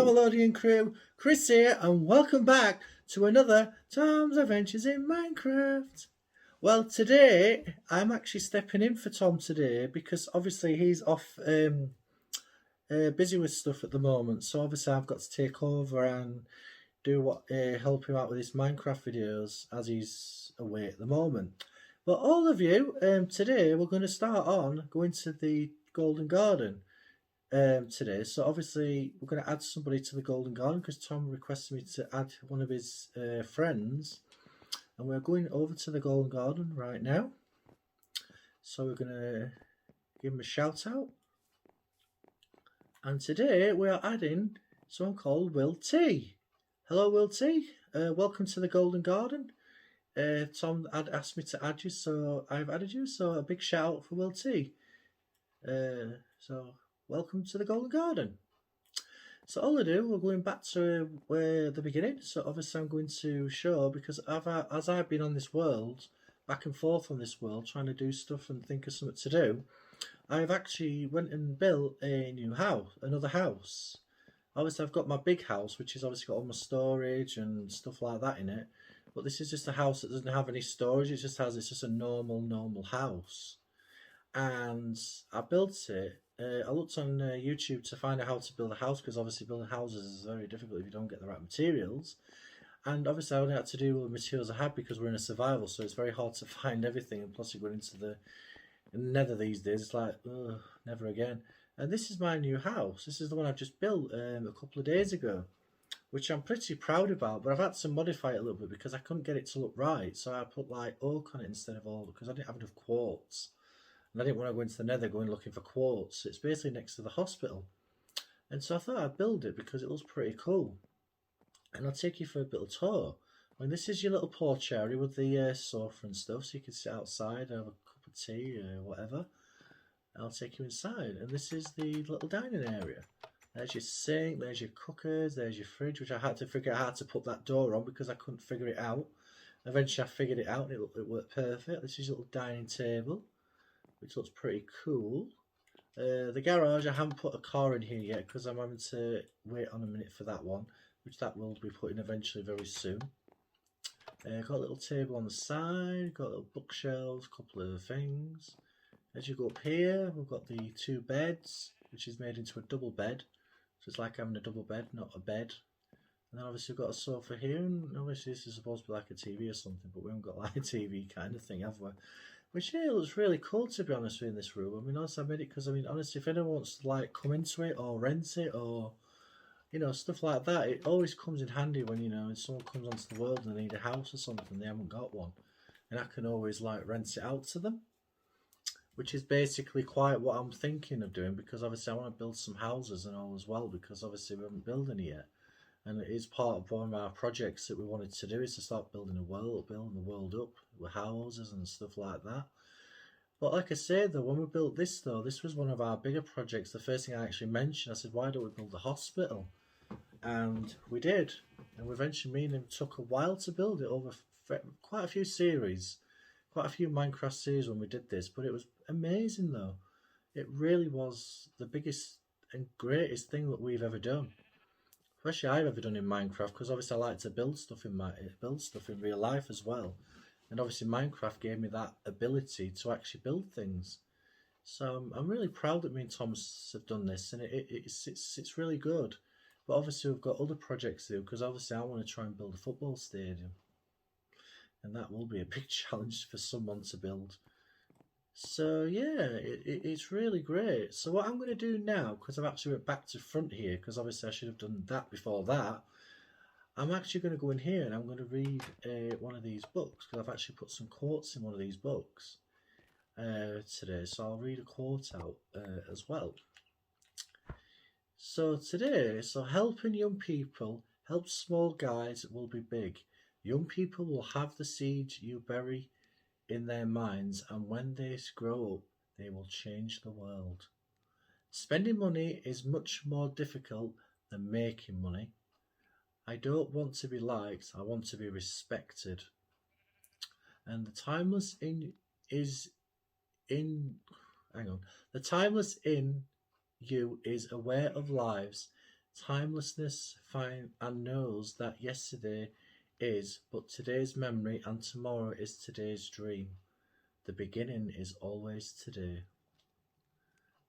Wassup Alodeon Crew, Chris here, and welcome back to another Tom's Adventures in Minecraft. Well, today I'm actually stepping in for Tom today because obviously he's off busy with stuff at the moment. So obviously I've got to take over and do what help him out with his Minecraft videos as he's away at the moment. But all of you, today we're going to start on going to the Golden Garden. Today. So obviously we're going to add somebody to the Golden Garden because Tom requested me to add one of his friends, and we're going over to the Golden Garden right now. So we're going to give him a shout out, and today we are adding someone called Will T. Hello, Will T. Welcome to the Golden Garden. Tom had asked me to add you, so I've added you. So a big shout out for Will T. So welcome to the Golden Garden. So all I do, we're going back to the beginning. So obviously I'm going to show, because as I've been on this world, back and forth on this world, trying to do stuff and think of something to do, I've actually went and built a new house, another house. Obviously I've got my big house, which has obviously got all my storage and stuff like that in it. But this is just a house that doesn't have any storage. It's just a normal house. And I built it. I looked on YouTube to find out how to build a house, because obviously building houses is very difficult if you don't get the right materials. And obviously I only had to do with the materials I had because we're in a survival, so it's very hard to find everything. And plus you're going into the nether these days, it's like, ugh, never again. And this is my new house. This is the one I've just built a couple of days ago, which I'm pretty proud about. But I've had to modify it a little bit because I couldn't get it to look right. So I put like oak on it instead of oak because I didn't have enough quartz. And I didn't want to go into the nether going looking for quartz. It's basically next to the hospital. And so I thought I'd build it because it looks pretty cool. And I'll take you for a little tour. I mean, this is your little porch area with the sofa and stuff, so you can sit outside, have a cup of tea or whatever. I'll take you inside. And this is the little dining area. There's your sink, there's your cookers, there's your fridge, which I had to figure out how to put that door on because I couldn't figure it out. Eventually I figured it out and it worked perfect. This is your little dining table, which looks pretty cool. The garage, I haven't put a car in here yet because I'm having to wait on a minute for that one, which that will be put in eventually very soon. Got a little table on the side, got little bookshelves, a couple of things. As you go up here, we've got the two beds, which is made into a double bed. So it's like having a double bed, not a bed. And then obviously we've got a sofa here, and obviously this is supposed to be like a TV or something, but we haven't got like a TV kind of thing, have we? Which yeah, looks really cool to be honest with you in this room. I mean, honestly, I made it because I mean, honestly, if anyone wants to like come into it or rent it or stuff like that, it always comes in handy when if someone comes onto the world and they need a house or something, they haven't got one, and I can always like rent it out to them, which is basically quite what I'm thinking of doing because obviously I want to build some houses and all as well because obviously we haven't built any yet. And it is part of one of our projects that we wanted to do is to start building the world up with houses and stuff like that. But like I said though, when we built this though, this was one of our bigger projects. The first thing I actually mentioned, I said, why don't we build a hospital? And we did. And eventually me and him took a while to build it over quite a few series, quite a few Minecraft series when we did this. But it was amazing though. It really was the biggest and greatest thing that we've ever done. Especially I've ever done in Minecraft, because obviously I like to build stuff in real life as well, and obviously Minecraft gave me that ability to actually build things. So I'm really proud that me and Tom have done this, and it's really good. But obviously we've got other projects to do because obviously I want to try and build a football stadium, and that will be a big challenge for someone to build. So yeah, it's really great. So what I'm going to do now, because I've actually went back to front here, because obviously I should have done that before that, I'm actually going to go in here and I'm going to read one of these books, because I've actually put some quotes in one of these books today. So I'll read a quote out as well. So today, helping young people helps small guys that will be big. Young people will have the seeds you bury in their minds, and when they grow up, they will change the world. Spending money is much more difficult than making money. I don't want to be liked, I want to be respected. And the timeless in you is aware of lives Timelessness find and knows that yesterday is but today's memory and tomorrow is today's dream. The beginning is always today.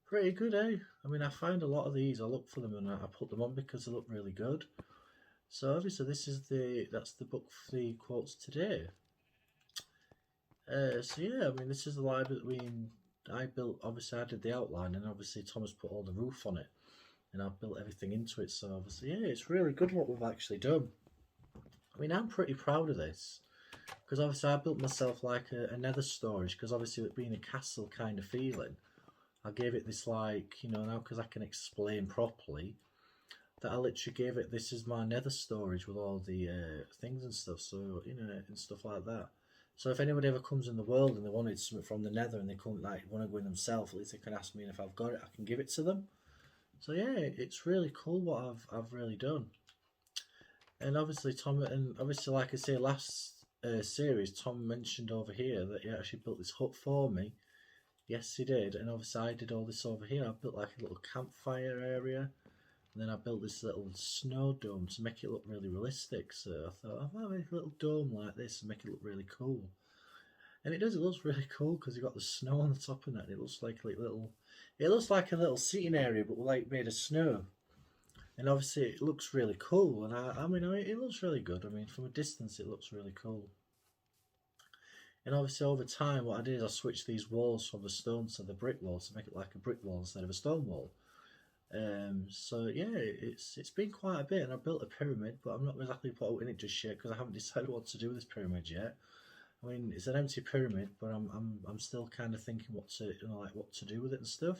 Pretty good, eh? I mean, I find a lot of these. I look for them and I put them on because they look really good. So obviously, that's the book for the quotes today. So yeah, I mean, this is the library I built. Obviously, I did the outline, and obviously Thomas put all the roof on it, and I've built everything into it. So obviously, yeah, it's really good what we've actually done. I mean, I'm pretty proud of this because obviously I built myself like a nether storage because obviously it being a castle kind of feeling, I gave it this like now because I can explain properly that I literally gave it this is my nether storage with all the things and stuff. So and stuff like that. So if anybody ever comes in the world and they wanted something from the nether and they couldn't want to go in themselves, at least they can ask me, and if I've got it, I can give it to them. So yeah, it's really cool what I've really done. And obviously like I say, last series, Tom mentioned over here that he actually built this hut for me. Yes, he did. And obviously I did all this over here. I built like a little campfire area. And then I built this little snow dome to make it look really realistic. So I thought, I'll make a little dome like this and make it look really cool. And it does. It looks really cool because you got the snow on the top of that. And it looks like a little seating area, but like made of snow. And obviously it looks really cool. And I mean, it looks really good. I mean, from a distance, it looks really cool. And obviously over time, what I did is I switched these walls from the stone to the brick wall to make it like a brick wall instead of a stone wall. So yeah, it's been quite a bit, and I built a pyramid, but I'm not exactly put out in it just yet because I haven't decided what to do with this pyramid yet. I mean, it's an empty pyramid, but I'm still kind of thinking what to like what to do with it and stuff.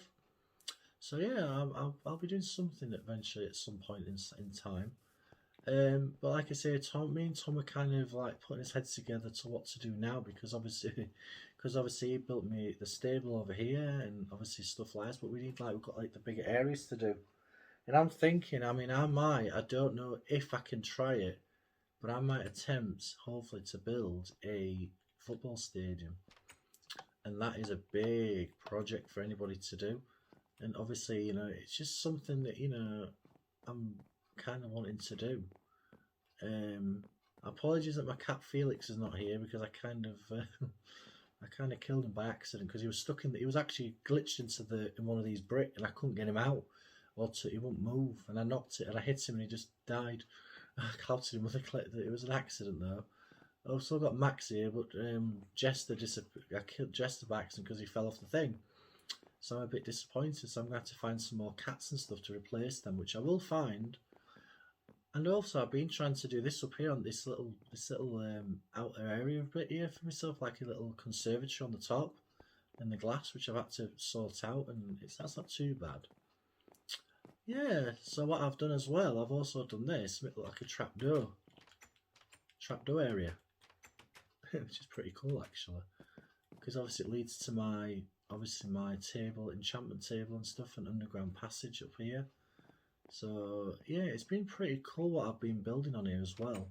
So yeah, I'll be doing something eventually at some point in time. But like I say, me and Tom are kind of like putting his heads together to what to do now because obviously he built me the stable over here and obviously stuff like this. But we've got like the bigger areas to do. And I'm thinking, I mean, I don't know if I can try it, but I might attempt, hopefully, to build a football stadium. And that is a big project for anybody to do. And obviously, it's just something that, I'm kind of wanting to do. Apologies that my cat Felix is not here because I kind of killed him by accident because he was stuck he was actually glitched in one of these brick and I couldn't get him out he wouldn't move, and I knocked it and I hit him and he just died. I clouted him with a clip. It was an accident though. I've still got Max here, but I killed Jester by accident because he fell off the thing. So I'm a bit disappointed. So I'm going to have to find some more cats and stuff to replace them, which I will find. And also, I've been trying to do this up here on this little outer area of it here for myself, like a little conservatory on the top, and the glass, which I've had to sort out, and that's not too bad. Yeah. So what I've done as well, I've also done this, make it look like a trapdoor area, which is pretty cool actually, because obviously it leads to my enchantment table and stuff, and underground passage up here. So yeah, it's been pretty cool what I've been building on here as well.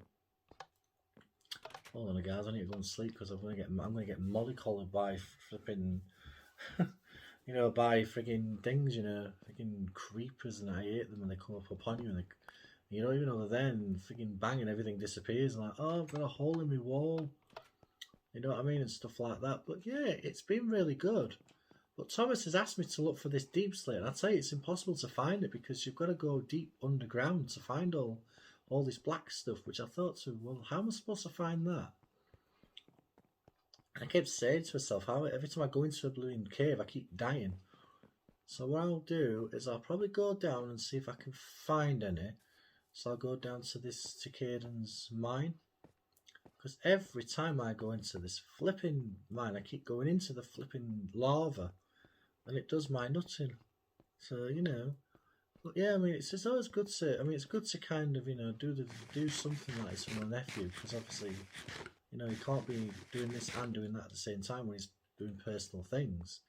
Hold on, guys, I need to go and sleep because I'm gonna get mollycoddled by flipping, by frigging things, frigging creepers, and I hate them when they come up upon you and you don't even know they're there, and frigging bang and everything disappears, and like, oh, I've got a hole in my wall, you know what I mean, and stuff like that. But yeah, it's been really good. But Thomas has asked me to look for this deep slate, and I tell you, it's impossible to find it because you've got to go deep underground to find all this black stuff, which I thought well, how am I supposed to find that? I kept saying to myself, every time I go into a blue cave, I keep dying. So what I'll do is I'll probably go down and see if I can find any. So I'll go down to this Caden's mine. Because every time I go into this flipping mine, I keep going into the flipping lava. And it does my nutting. So, but yeah, I mean, it's always good to, it's good to kind of, do something like this for my nephew, because obviously, he can't be doing this and doing that at the same time when he's doing personal things.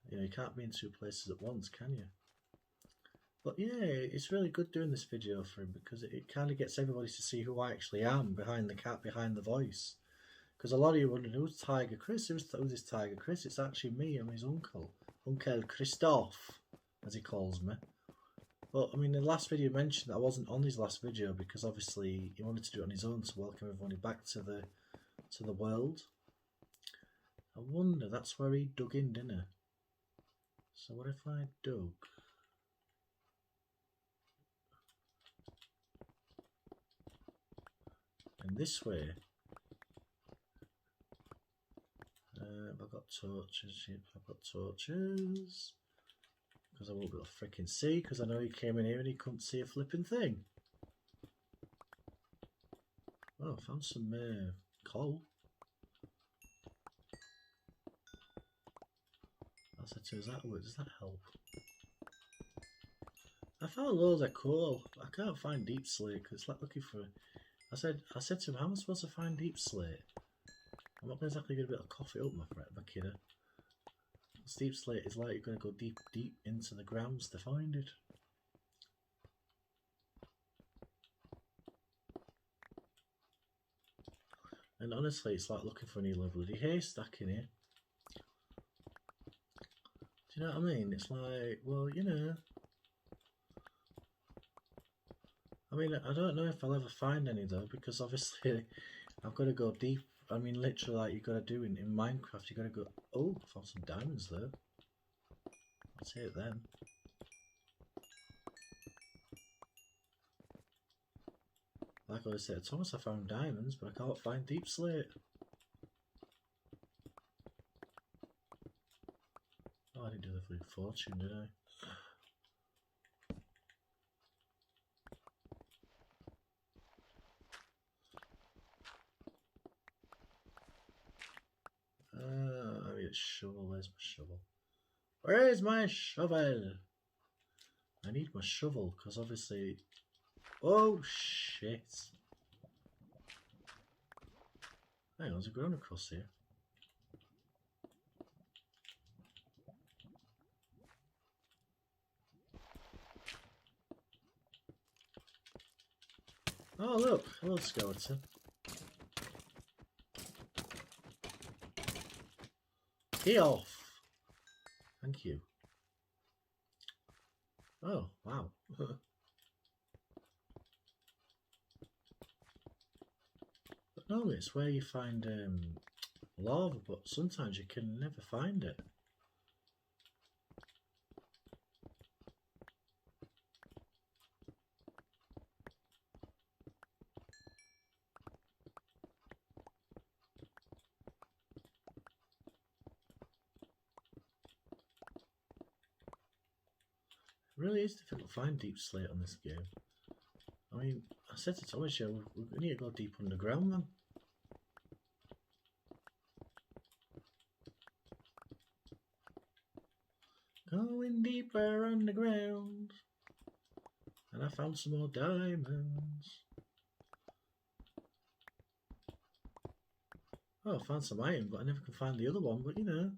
You can't be in two places at once, can you? But yeah, it's really good doing this video for him because it kind of gets everybody to see who I actually am behind the cat, behind the voice. Because a lot of you wondering, who's Tiger Chris? Who's this Tiger Chris? It's actually me. I'm his uncle. Uncle Christophe, as he calls me. But I mean, the last video mentioned that I wasn't on his last video because obviously he wanted to do it on his own to welcome everybody back to the world. I wonder, that's where he dug in, didn't he? So what if I dug? And this way. I've got torches. Yep, I've got torches. Because I won't be able to freaking see, because I know he came in here and he couldn't see a flipping thing. Oh, I found some coal. I said to us, does that help? I found loads of coal. I can't find deep slate because it's like looking for. I said to him, how am I supposed to find deep slate? I'm not exactly going to be able to cough it up, my kiddo. Deep slate is like you're going to go deep into the grounds to find it. And honestly, it's like looking for a new bloody haystack in here. Do you know what I mean? It's like, well, you know. I mean, I don't know if I'll ever find any though, because obviously I've got to go deep. I mean, literally, like you got to do in Minecraft, you got to go. Oh, I found some diamonds there. I'll take them. Like I said, Thomas, I found diamonds, but I can't find deep slate. Oh, I didn't do the free fortune, did I? I need a shovel. Where's my shovel? Where's my shovel? I need my shovel because obviously. Oh shit! Hang on, there's a ground across here. Oh look, hello skeleton. Get off! Thank you. Oh, wow. But normally it's where you find lava, but sometimes you can never find it. It really is difficult to find deep slate on this game. I mean, I said to Thomas, yeah, we need to go deep underground then. Going deeper underground. And I found some more diamonds. Oh, I found some iron, but I never can find the other one. But you know,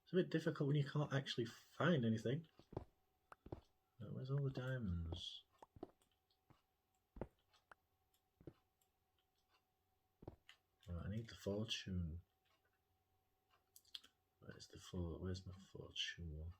it's a bit difficult when you can't actually find anything. Oh, where's all the diamonds? Right, I need the fortune. Where's my fortune one?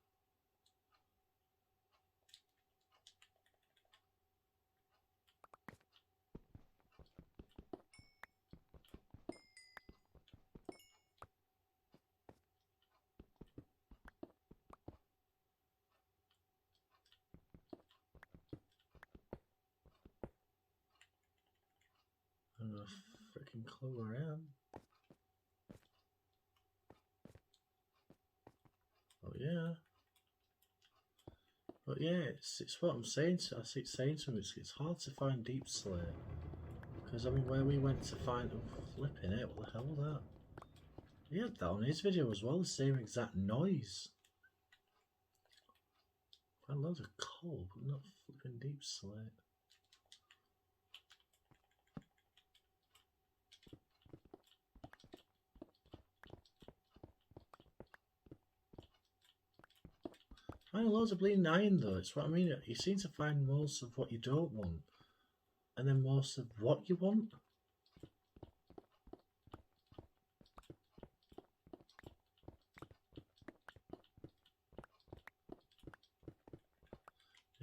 I don't know a freaking clue where I am. Oh yeah. But yeah, it's what I'm saying. I keep saying to him, it's hard to find deep slate. Because I mean, where we went to find, oh, flipping it, what the hell was that? He had that on his video as well, the same exact noise. Found loads of coal, but not flipping deep slate. Find loads of bleeding iron though, it's what I mean. You seem to find most of what you don't want, and then most of what you want.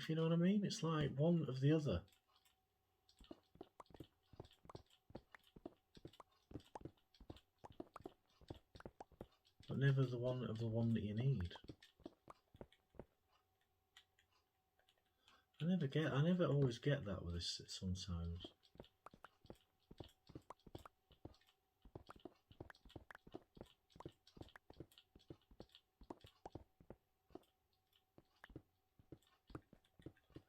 If you know what I mean, it's like one of the other. But never the one of the one that you need. I never always get that with this sometimes.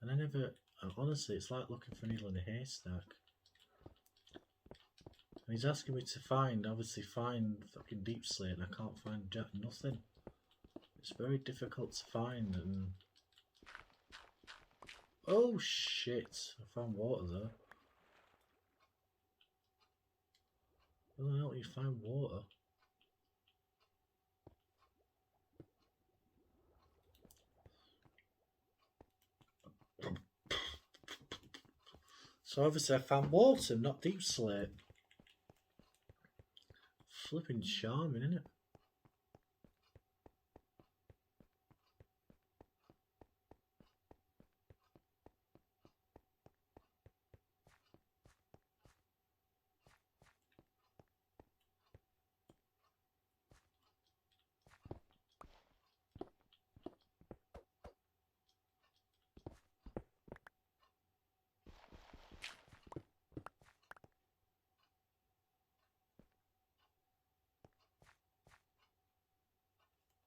And I never, honestly, it's like looking for a needle in a haystack. And he's asking me to find fucking deep slate, and I can't find nothing. It's very difficult to find, and... Oh shit, I found water though. Where the hell do you find water? So obviously I found water, not deep slate. Flipping charming, isn't it?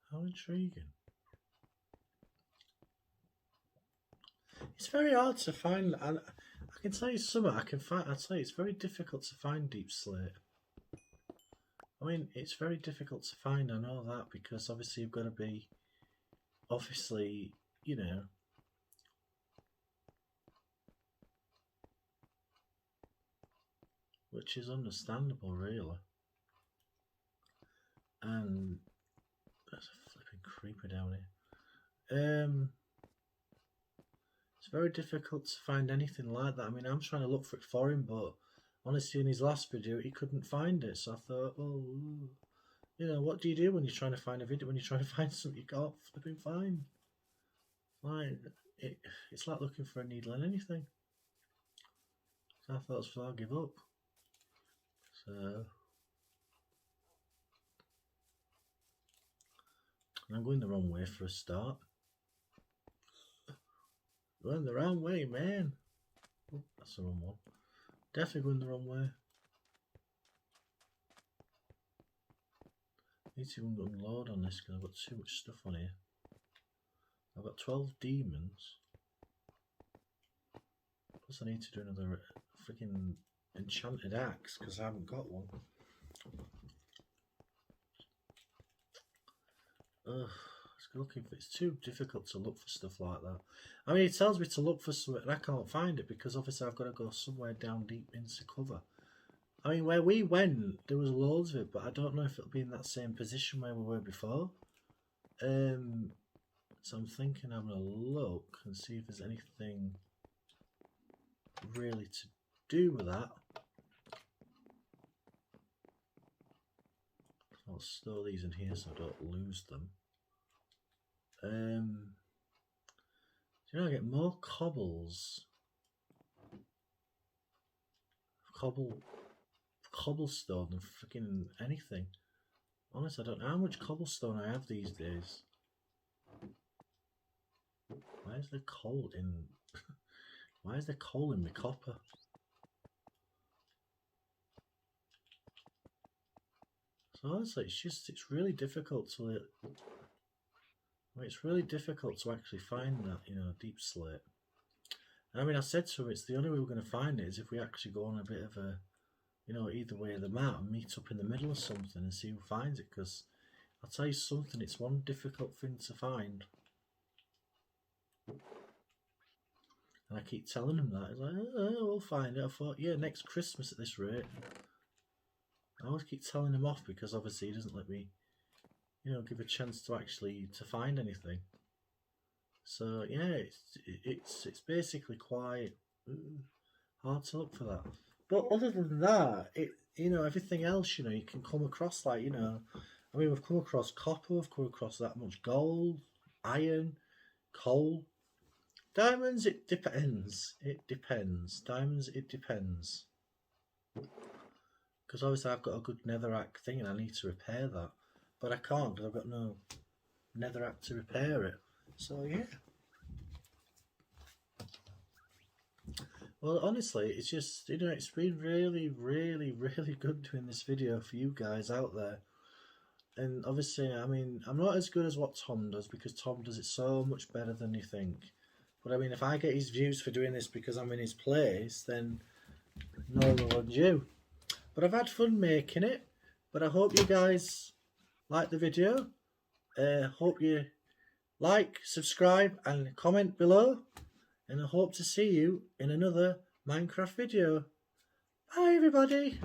How intriguing. It's very hard to find, and I can tell you something, I'll tell you it's very difficult to find deep slate. I mean, it's very difficult to find, I know that, because obviously you've got to be, obviously, you know, which is understandable, really. And there's a flipping creeper down here. It's very difficult to find anything like that. I mean, I'm trying to look for it for him, but honestly, in his last video, he couldn't find it. So I thought, well, you know, what do you do when you're trying to find a video? When you're trying to find something you can't flipping find? Like, it's like looking for a needle in anything. So I thought, so I'll give up. So I'm going the wrong way for a start. Going the wrong way, man. Oh, that's the wrong one. Definitely going the wrong way. Need to unload on this because I've got too much stuff on here. I've got 12 demons. Plus I need to do another freaking enchanted axe because I haven't got one. Ugh, it's too difficult to look for stuff like that. I mean, it tells me to look for something and I can't find it because obviously I've got to go somewhere down deep into cover. I mean, where we went, there was loads of it, but I don't know if it'll be in that same position where we were before. So I'm thinking I'm going to look and see if there's anything really to do with that. I'll store these in here so I don't lose them. You know, I get more cobblestone than freaking anything. Honestly, I don't know how much cobblestone I have these days. Why is there coal in? Why is there coal in my copper? So honestly, it's really difficult to. It's really difficult to actually find that, you know, deep slate. And I mean, I said to him, it's the only way we're going to find it is if we actually go on a bit of a, you know, either way of the map and meet up in the middle of something and see who finds it. Because I'll tell you something, it's one difficult thing to find. And I keep telling him that. He's like, oh, we'll find it. I thought, yeah, next Christmas at this rate. I always keep telling him off because obviously he doesn't let me, you know, give a chance to actually to find anything. So yeah, it's basically quite hard to look for that. But other than that, you know, everything else, you know, you can come across, like, you know, I mean, we've come across copper, we've come across that much gold, iron, coal, Diamonds, it depends. It depends. Diamonds, it depends. Because obviously I've got a good netherrack thing and I need to repair that. But I can't because I've got no netherrack to repair it. So yeah. Well, honestly, it's just, it's been really, really, really good doing this video for you guys out there. And obviously, I mean, I'm not as good as what Tom does because Tom does it so much better than you think. But I mean, if I get his views for doing this because I'm in his place, then no reward due. But I've had fun making it. But I hope you guys like the video. Hope you like, subscribe and comment below. And I hope to see you in another Minecraft video. Bye everybody.